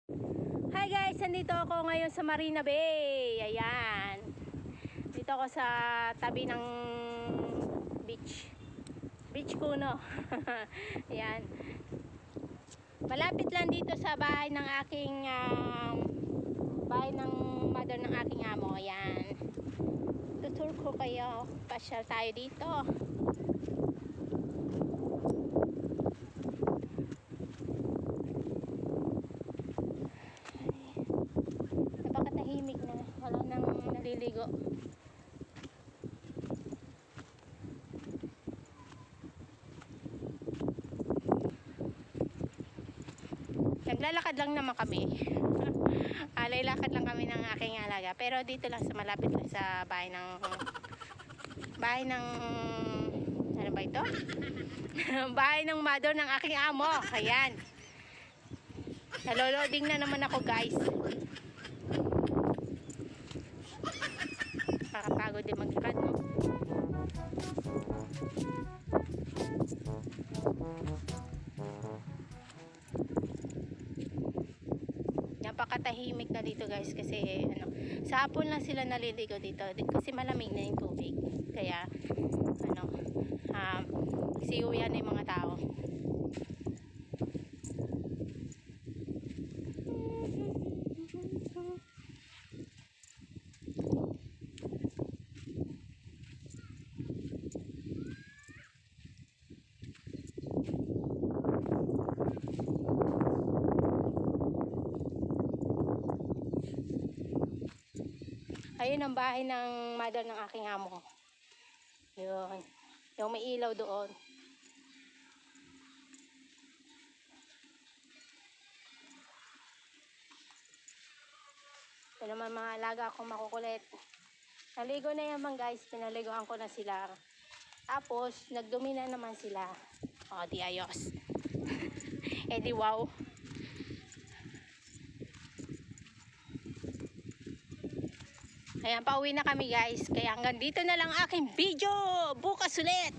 Hi guys, nandito ako ngayon sa Marina Bay. Ayan. Dito ako sa tabi ng beach. Beach Kuno. Ayan. Malapit lang dito sa bahay ng aking bahay ng mother ng aking amo. Ayan. Tutur ko kayo. Pasyal tayo dito. Napakatahimik na. Wala nang naliligo. Naglalakad lang naman kami. Lakad lang kami ng aking alaga. Pero dito lang sa malapit lang sa bahay ng ano ba ito? Bahay ng mother ng aking amo. Ayan. Naloloading na naman ako guys. Nakakapagod din maglakad, no? Napakatahimik na dito guys kasi sa hapon lang sila naliligo dito kasi malamig na yung tubig. Kaya siuwian na yung mga tao. Ayun ang bahay ng mother ng aking amo. Yun. Yung may ilaw doon. Ito naman mga alaga akong makukulit. Naligo na yaman guys. Pinaliguan ko na sila. Tapos, nagdumi na naman sila. O, di ayos. Eh di wow. Ayan, pauwi na kami guys. Kaya hanggang dito na lang aking video. Bukas ulit.